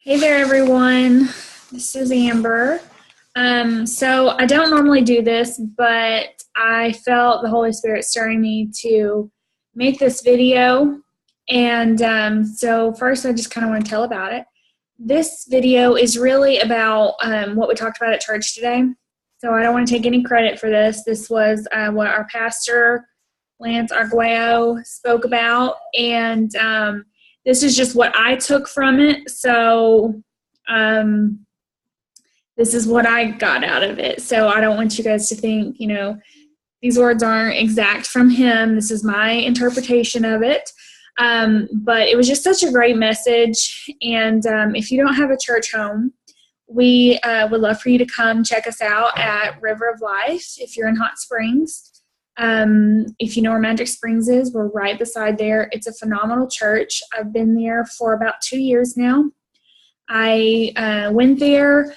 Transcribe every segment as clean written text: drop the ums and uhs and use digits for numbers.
Hey there, everyone. This is Amber. So I don't normally do this, but I felt the Holy Spirit stirring me to make this video. And so first, I just kind of want to tell about it. This video is really about what we talked about at church today. So I don't want to take any credit for this. This was what our pastor, Lance Arguello, spoke about. And this is just what I took from it. So this is what I got out of it. So I don't want you guys to think, these words aren't exact from him. This is my interpretation of it. But it was just such a great message. And if you don't have a church home, we would love for you to come check us out at River of Life if you're in Hot Springs. If you know where Magic Springs is, we're right beside there. It's a phenomenal church. I've been there for about 2 years now. I went there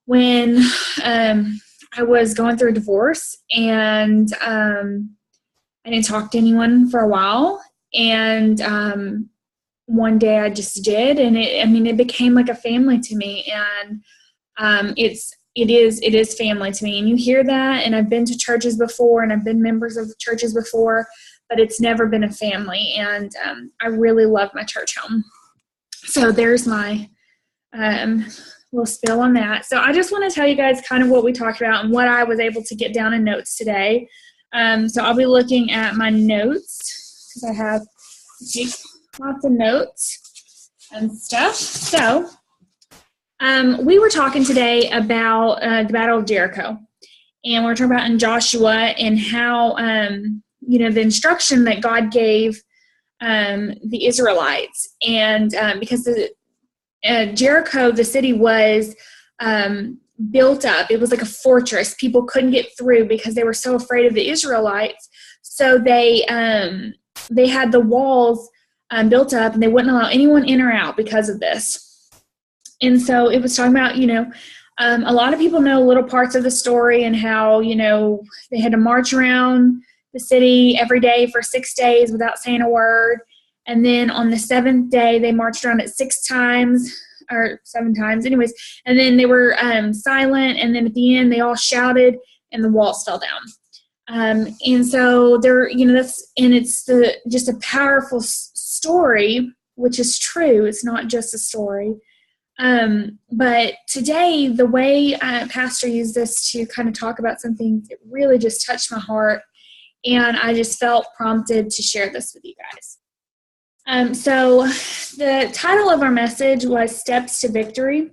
when I was going through a divorce, and I didn't talk to anyone for a while. And one day I just did, and it became like a family to me. And it is family to me. And you hear that, and I've been to churches before, and I've been members of churches before, but it's never been a family. And I really love my church home. So there's my little spill on that. So I just want to tell you guys kind of what we talked about and what I was able to get down in notes today. So I'll be looking at my notes because I have lots of notes and stuff. So we were talking today about the Battle of Jericho, and we're talking about in Joshua and how the instruction that God gave the Israelites, and because Jericho, the city, was built up. It was like a fortress. People couldn't get through because they were so afraid of the Israelites. So they had the walls built up, and they wouldn't allow anyone in or out because of this. And so it was talking about, a lot of people know little parts of the story and how, they had to march around the city every day for 6 days without saying a word. And then on the seventh day, they marched around it 6 times or 7 times. Anyways, and then they were silent. And then at the end, they all shouted and the walls fell down. And so it's just a powerful story, which is true. It's not just a story. But today, the way Pastor used this to kind of talk about something that really just touched my heart, and I just felt prompted to share this with you guys. So the title of our message was Steps to Victory.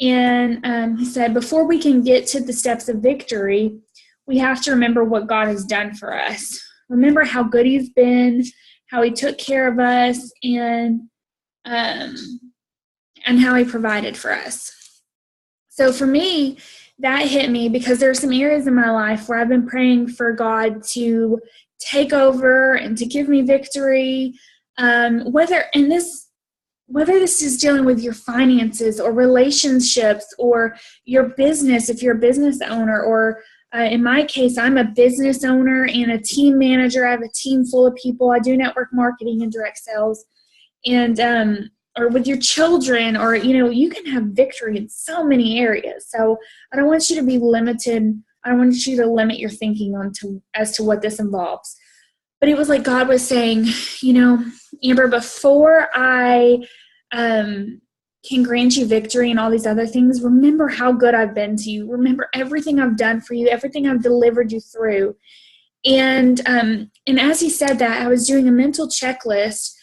And he said, before we can get to the steps of victory, we have to remember what God has done for us. Remember how good he's been, how he took care of us, and how he provided for us. So for me, that hit me because there are some areas in my life where I've been praying for God to take over and to give me victory. Whether this is dealing with your finances or relationships or your business, if you're a business owner, or in my case, I'm a business owner and a team manager. I have a team full of people. I do network marketing and direct sales, and or with your children, or you can have victory in so many areas. So I don't want you to be limited. I don't want you to limit your thinking as to what this involves. But it was like God was saying, Amber, before I can grant you victory and all these other things, remember how good I've been to you. Remember everything I've done for you, everything I've delivered you through. And as he said that, I was doing a mental checklist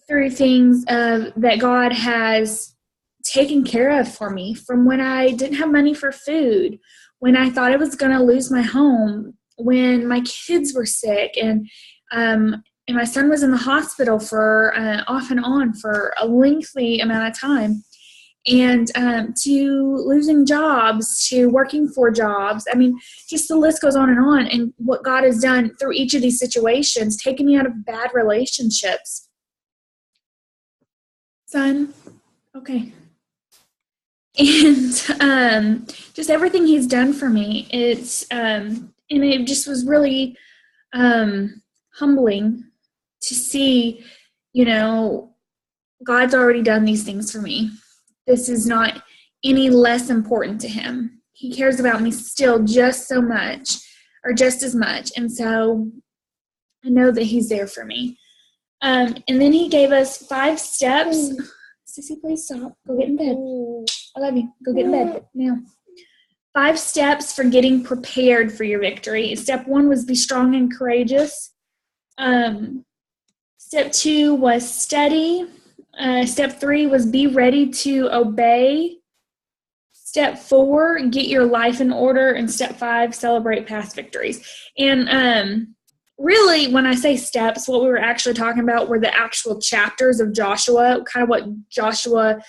through things that God has taken care of for me, from when I didn't have money for food, when I thought I was going to lose my home, when my kids were sick, and my son was in the hospital for off and on for a lengthy amount of time, and to losing jobs, to working 4 jobs. Just the list goes on, and what God has done through each of these situations, taking me out of bad relationships. Son, okay. And just everything he's done for me, and it just was really humbling to see, God's already done these things for me. This is not any less important to him. He cares about me still just so much, or just as much. And so I know that he's there for me. And then he gave us 5 steps. Sissy, please stop. Go get in bed. I love you. Go get in bed now. 5 steps for getting prepared for your victory. Step 1 was be strong and courageous. Step 2 was study. Step 3 was be ready to obey. Step 4, get your life in order. And step 5, celebrate past victories. And really, when I say steps, what we were actually talking about were the actual chapters of Joshua, kind of what Joshua,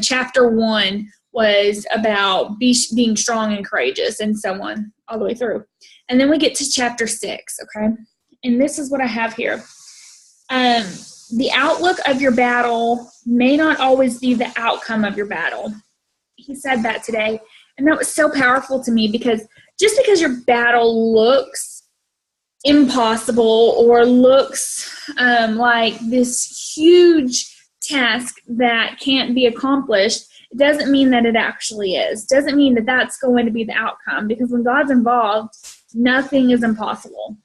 chapter 1 was about being strong and courageous and so on all the way through. And then we get to chapter 6, okay? And this is what I have here. The outlook of your battle may not always be the outcome of your battle. He said that today. And that was so powerful to me, because just because your battle looks impossible or looks like this huge task that can't be accomplished, it doesn't mean that it actually is. Doesn't mean that that's going to be the outcome, because when God's involved, nothing is impossible.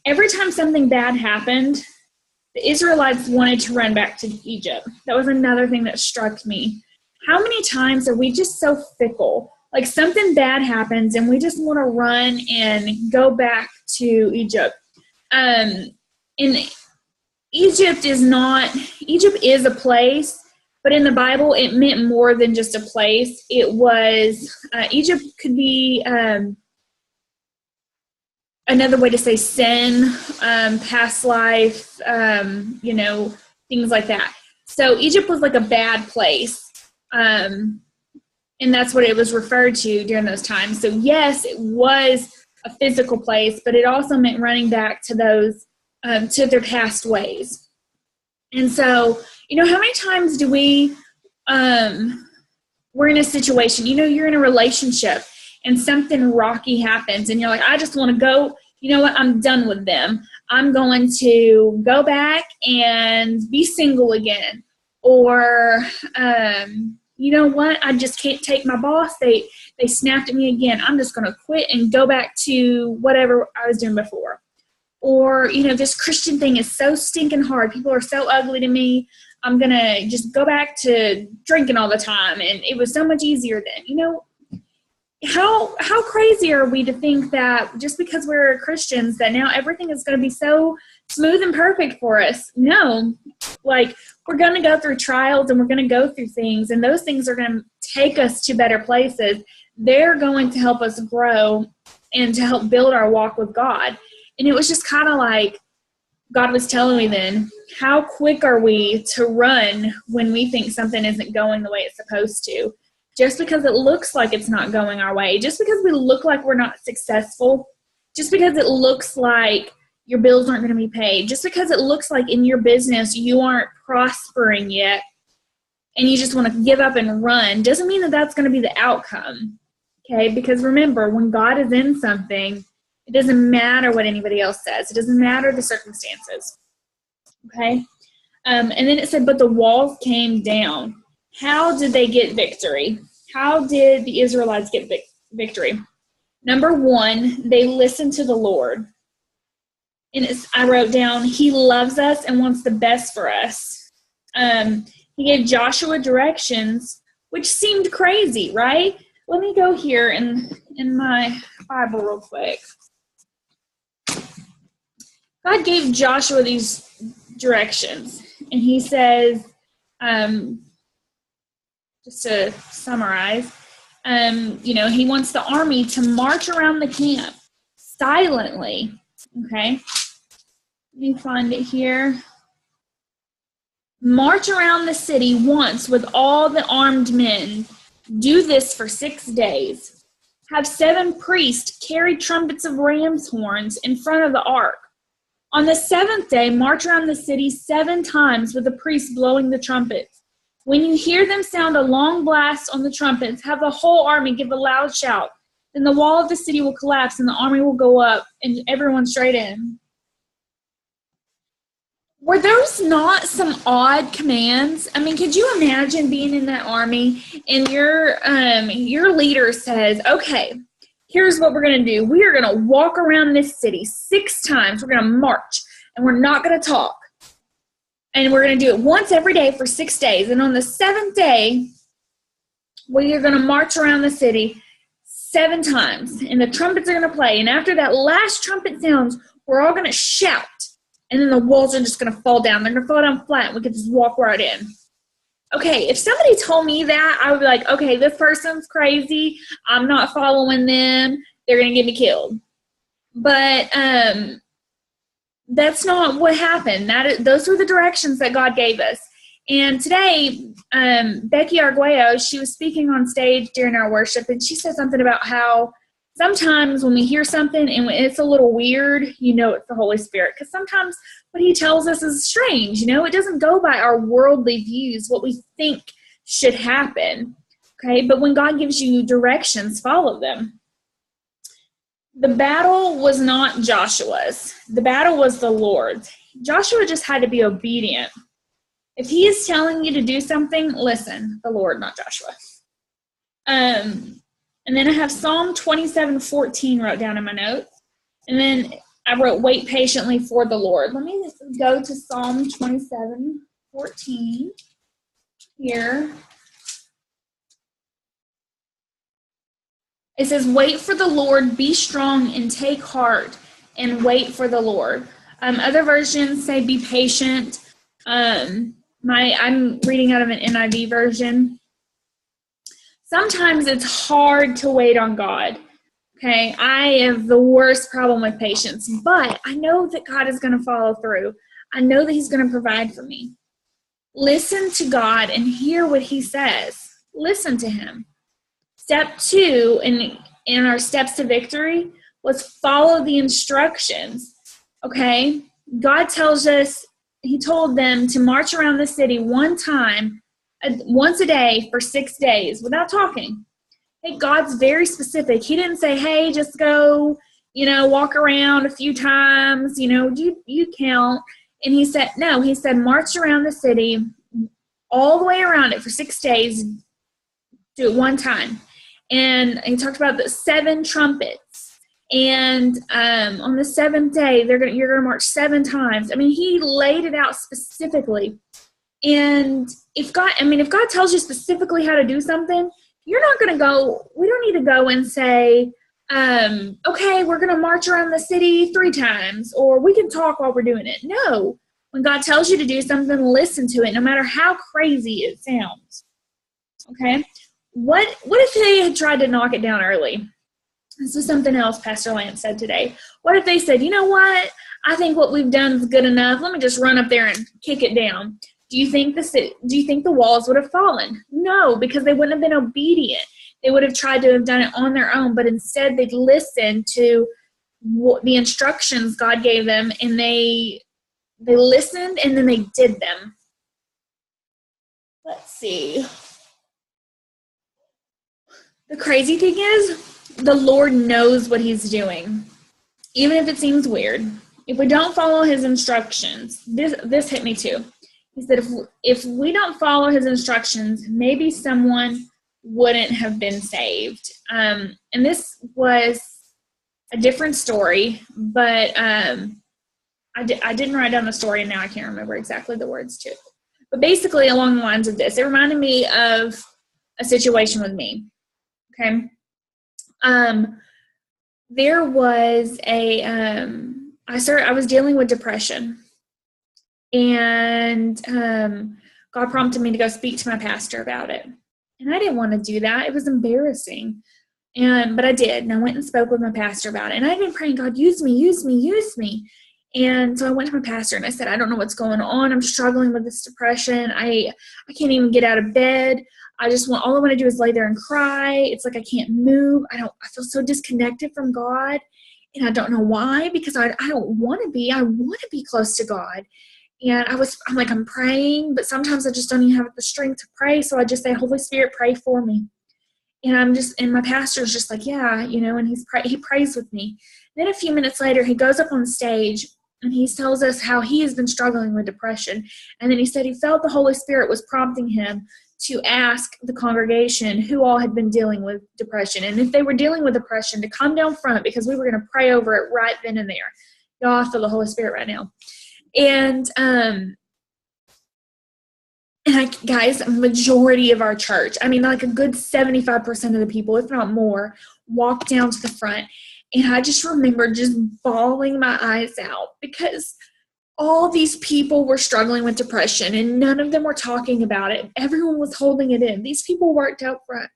Every time something bad happened, the Israelites wanted to run back to Egypt. That was another thing that struck me. How many times are we just so fickle? Like something bad happens and we just want to run and go back to Egypt. And Egypt is a place, but in the Bible it meant more than just a place. It was, Egypt could be another way to say sin, past life, things like that. So Egypt was like a bad place. And that's what it was referred to during those times. So yes, it was a physical place, but it also meant running back to those, to their past ways. And so, how many times do we're in a situation, you're in a relationship and something rocky happens and you're like, I just want to go, I'm done with them. I'm going to go back and be single again. Or, you know what? I just can't take my boss. They snapped at me again. I'm just going to quit and go back to whatever I was doing before. Or, this Christian thing is so stinking hard. People are so ugly to me. I'm going to just go back to drinking all the time. And it was so much easier then. How crazy are we to think that just because we're Christians that now everything is going to be so smooth and perfect for us? No. We're going to go through trials and we're going to go through things, and those things are going to take us to better places. They're going to help us grow and to help build our walk with God. And it was just kind of like God was telling me then, how quick are we to run when we think something isn't going the way it's supposed to? Just because it looks like it's not going our way, just because we look like we're not successful, just because it looks like your bills aren't going to be paid, just because it looks like in your business you aren't prospering yet and you just want to give up and run, doesn't mean that that's going to be the outcome, okay? Because remember, when God is in something, it doesn't matter what anybody else says. It doesn't matter the circumstances, okay? And then it said, but the walls came down. How did they get victory? How did the Israelites get victory? Number 1, they listened to the Lord. And I wrote down, he loves us and wants the best for us. He gave Joshua directions, which seemed crazy, right? Let me go here in my Bible real quick. God gave Joshua these directions. And he says, just to summarize, he wants the army to march around the camp silently. Okay, let me find it here. March around the city once with all the armed men. Do this for 6 days. Have 7 priests carry trumpets of ram's horns in front of the ark. On the 7th day, march around the city 7 times with the priests blowing the trumpets. When you hear them sound a long blast on the trumpets, have the whole army give a loud shout. Then the wall of the city will collapse and the army will go up and everyone straight in. Were those not some odd commands? I mean, could you imagine being in that army and your leader says, okay, here's what we're going to do. We are going to walk around this city 6 times. We're going to march, and we're not going to talk. And we're going to do it once every day for 6 days. And on the 7th day, we are going to march around the city 7 times. And the trumpets are going to play. And after that last trumpet sounds, we're all going to shout. And then the walls are just going to fall down. They're going to fall down flat, and we can just walk right in. Okay, if somebody told me that, I would be like, okay, this person's crazy. I'm not following them. They're going to get me killed. But that's not what happened. Those were the directions that God gave us. And today, Becky Arguello, she was speaking on stage during our worship, and she said something about how sometimes when we hear something and it's a little weird, it's the Holy Spirit. Because sometimes what he tells us is strange. It doesn't go by our worldly views, what we think should happen. Okay, but when God gives you directions, follow them. The battle was not Joshua's. The battle was the Lord's. Joshua just had to be obedient. If he is telling you to do something, listen, the Lord, not Joshua. And then I have Psalm 27:14 wrote down in my notes. And then I wrote, wait patiently for the Lord. Let me just go to Psalm 27:14 here. It says, wait for the Lord, be strong and take heart and wait for the Lord. Other versions say be patient. I'm reading out of an NIV version. Sometimes it's hard to wait on God. Okay, I have the worst problem with patience, but I know that God is going to follow through. I know that he's going to provide for me. Listen to God and hear what he says. Listen to him. Step 2 in our steps to victory was follow the instructions. Okay, God tells us, he told them to march around the city once a day for 6 days without talking. Hey, God's very specific. He didn't say, hey, just go, walk around a few times, you count. And he said, no, he said, march around the city all the way around it for 6 days. Do it one time. And he talked about the 7 trumpets. And on the 7th day, you're going to march 7 times. I mean, he laid it out specifically. And if God tells you specifically how to do something, you're not going to go, we don't need to go and say, okay, we're going to march around the city 3 times, or we can talk while we're doing it. No. When God tells you to do something, listen to it, no matter how crazy it sounds. Okay? What if they had tried to knock it down early? This is something else Pastor Lance said today. What if they said, you know what? I think what we've done is good enough. Let me just run up there and kick it down. Do you think the walls would have fallen? No, because they wouldn't have been obedient. They would have tried to have done it on their own, but instead they'd listened to the instructions God gave them, and they listened, and then they did them. Let's see. The crazy thing is, the Lord knows what he's doing, even if it seems weird. If we don't follow his instructions, this hit me too. He said, if we don't follow his instructions, maybe someone wouldn't have been saved. And this was a different story, but I didn't write down the story, and now I can't remember exactly the words to it. But basically along the lines of this, it reminded me of a situation with me. Okay. There was I was dealing with depression, and God prompted me to go speak to my pastor about it. And I didn't want to do that. It was embarrassing. But I did. And I went and spoke with my pastor about it. And I'd been praying, God, use me, use me, use me. And so I went to my pastor and I said, I don't know what's going on. I'm struggling with this depression. I can't even get out of bed. All I want to do is lay there and cry. It's like I can't move. I feel so disconnected from God. And I don't know why, because I don't want to be. I want to be close to God. And I'm praying, but sometimes I just don't even have the strength to pray. So I just say, Holy Spirit, pray for me. And my pastor's just like, yeah, and he prays with me. Then a few minutes later, he goes up on stage and he tells us how he has been struggling with depression. And then he said he felt the Holy Spirit was prompting him to ask the congregation who all had been dealing with depression. And if they were dealing with depression, to come down front, because we were going to pray over it right then and there. Y'all, I feel the Holy Spirit right now. And guys, majority of our church, I mean, like a good 75% of the people, if not more, walked down to the front. And I just remember just bawling my eyes out because all these people were struggling with depression and none of them were talking about it. Everyone was holding it in. These people worked out front.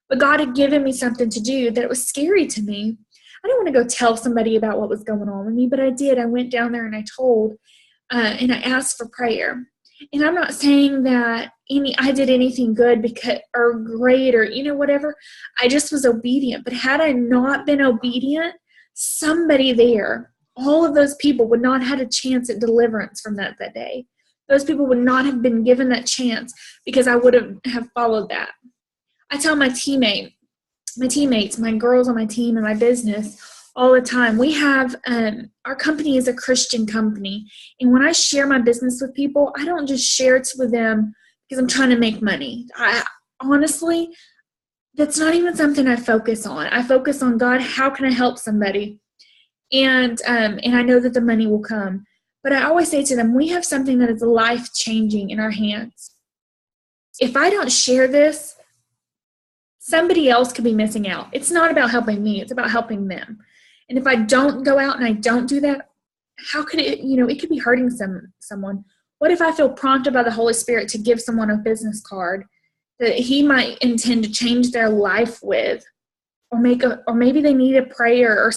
But God had given me something to do that was scary to me. I didn't want to go tell somebody about what was going on with me, but I did. I went down there and I told, and I asked for prayer. And I'm not saying that I did anything good or great or, whatever. I just was obedient. But had I not been obedient, somebody there, all of those people would not have had a chance at deliverance from that day. Those people would not have been given that chance because I would have followed that. I tell my teammates, my girls on my team and my business all the time, we have, our company is a Christian company. And when I share my business with people, I don't just share it with them because I'm trying to make money. Honestly, that's not even something I focus on. I focus on, God, how can I help somebody? And I know that the money will come. But I always say to them, we have something that is life-changing in our hands. If I don't share this, somebody else could be missing out. It's not about helping me. It's about helping them. And if I don't go out and I don't do that, how could it, it could be hurting someone. What if I feel prompted by the Holy Spirit to give someone a business card that he might intend to change their life with, or maybe they need a prayer or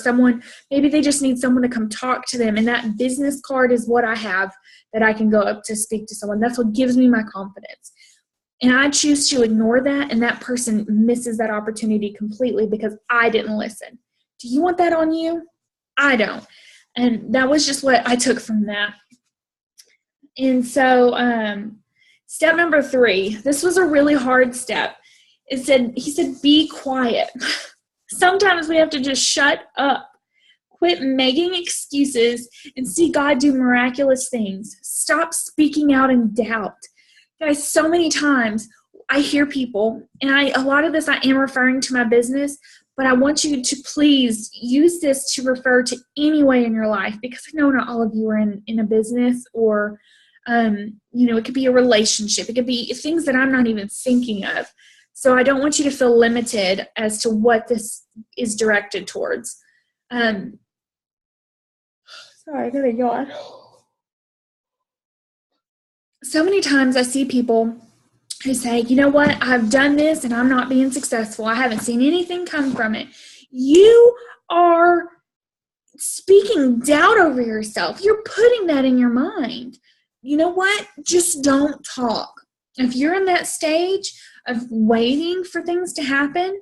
maybe they just need someone to come talk to them. And that business card is what I have that I can go up to speak to someone. That's what gives me my confidence. And I choose to ignore that, and that person misses that opportunity completely because I didn't listen. Do you want that on you? I don't. And that was just what I took from that. And so step number 3, this was a really hard step. He said, be quiet. Sometimes we have to just shut up. Quit making excuses and see God do miraculous things. Stop speaking out in doubt. Guys, so many times I hear people, and a lot of this I am referring to my business, but I want you to please use this to refer to any way in your life, because I know not all of you are in a business or, it could be a relationship. It could be things that I'm not even thinking of. So I don't want you to feel limited as to what this is directed towards. Sorry, I gotta yawn. So many times I see people who say, you know what, I've done this and I'm not being successful. I haven't seen anything come from it. You are speaking doubt over yourself. You're putting that in your mind. You know what? Just don't talk. If you're in that stage of waiting for things to happen,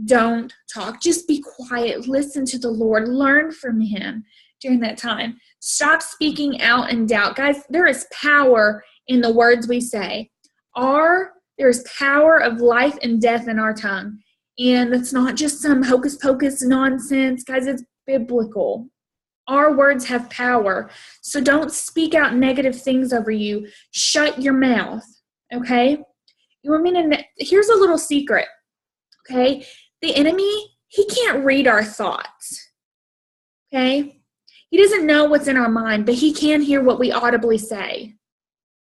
don't talk. Just be quiet. Listen to the Lord. Learn from Him during that time. Stop speaking out in doubt. Guys, there is power in the words we say. There's power of life and death in our tongue. And it's not just some hocus pocus nonsense. Guys, it's biblical. Our words have power. So don't speak out negative things over you. Shut your mouth. Okay? Here's a little secret. Okay? The enemy, he can't read our thoughts. Okay? He doesn't know what's in our mind, but he can hear what we audibly say.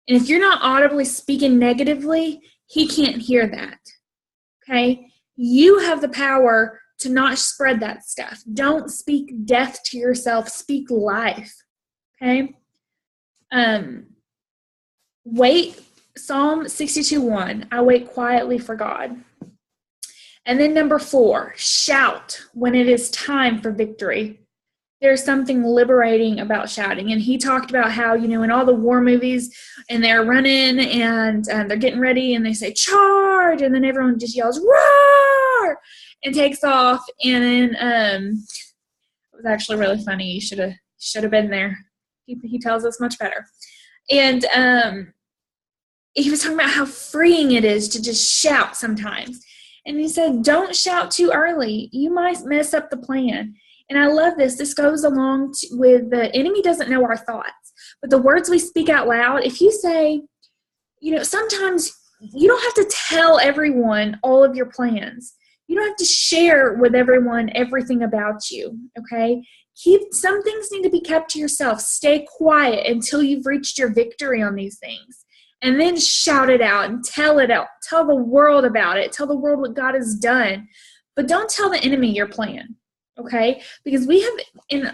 And if you're not audibly speaking negatively, he can't hear that. Okay? You have the power to not spread that stuff. Don't speak death to yourself. Speak life. Okay? Wait. Psalm 62:1. I wait quietly for God. And then number 4, shout when it is time for victory. There's something liberating about shouting. And he talked about how, in all the war movies, and they're running and they're getting ready and they say, charge, and then everyone just yells, roar, and takes off. And then it was actually really funny. You should have been there. He tells us much better. And he was talking about how freeing it is to just shout sometimes. And he said, don't shout too early. You might mess up the plan. And I love this. This goes along with the enemy doesn't know our thoughts, but the words we speak out loud, if you say, sometimes you don't have to tell everyone all of your plans. You don't have to share with everyone everything about you, okay? Some things need to be kept to yourself. Stay quiet until you've reached your victory on these things. And then shout it out and tell it out. Tell the world about it. Tell the world what God has done. But don't tell the enemy your plan, okay? Because the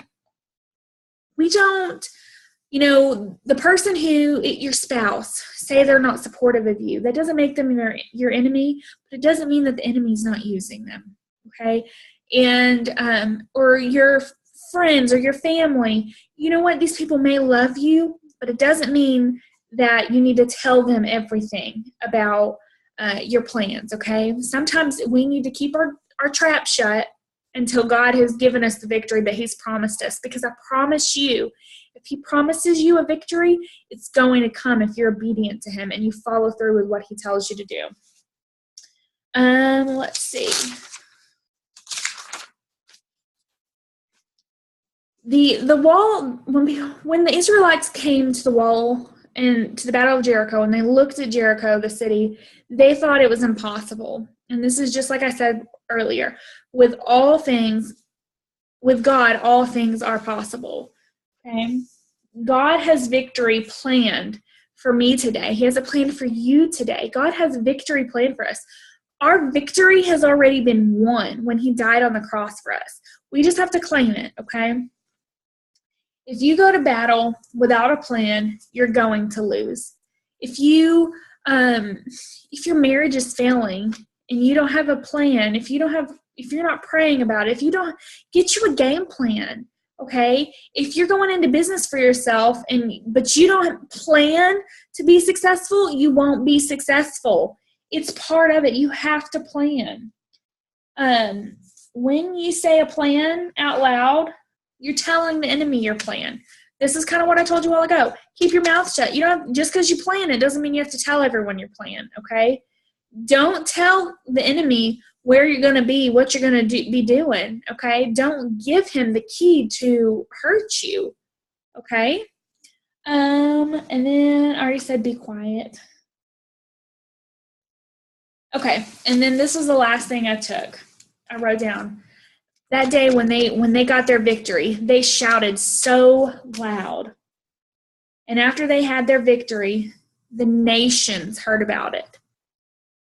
person your spouse, say they're not supportive of you. That doesn't make them your enemy, but it doesn't mean that the enemy's not using them, okay? And, or your friends or your family, you know what? These people may love you, but it doesn't mean that you need to tell them everything about your plans, okay? Sometimes we need to keep our trap shut until God has given us the victory that he's promised us. Because I promise you, if he promises you a victory, it's going to come if you're obedient to him and you follow through with what he tells you to do. Let's see. The wall, when the Israelites came to the wall and to the Battle of Jericho, and they looked at Jericho, the city, they thought it was impossible. And this is just like I said earlier, with all things, with God, all things are possible. Okay? God has victory planned for me today. He has a plan for you today. God has victory planned for us. Our victory has already been won when he died on the cross for us. We just have to claim it, okay? If you go to battle without a plan, you're going to lose. If your marriage is failing and you don't have a plan, if you're not praying about it, if you don't get you a game plan, okay? If you're going into business for yourself but you don't plan to be successful, you won't be successful. It's part of it. You have to plan. When you say a plan out loud, you're telling the enemy your plan. This is kind of what I told you a while ago. Keep your mouth shut. Just because you plan it doesn't mean you have to tell everyone your plan, okay? Don't tell the enemy where you're going to be, what you're going to be doing, okay? Don't give him the key to hurt you, okay? And then I already said be quiet. Okay, and then this was the last thing I wrote down. That day when they got their victory, they shouted so loud. And after they had their victory, the nations heard about it.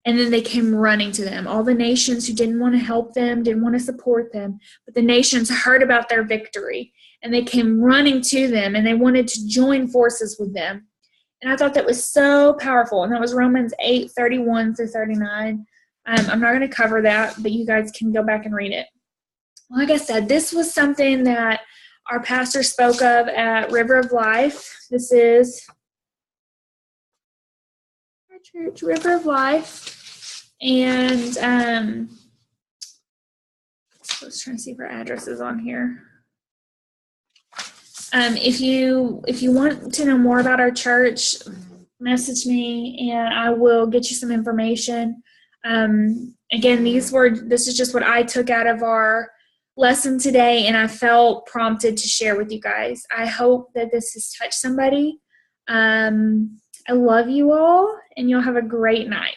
And then they came running to them. All the nations who didn't want to help them, didn't want to support them, but the nations heard about their victory. And they came running to them, and they wanted to join forces with them. And I thought that was so powerful. And that was Romans 8:31 through 39. I'm not going to cover that, but you guys can go back and read it. Like I said, this was something that our pastor spoke of at River of Life. This is our church, River of Life. And I was trying to see if our address is on here. If you want to know more about our church, message me and I will get you some information. Again, this is just what I took out of our lesson today, and I felt prompted to share with you guys. I hope that this has touched somebody. I love you all, and you'll have a great night.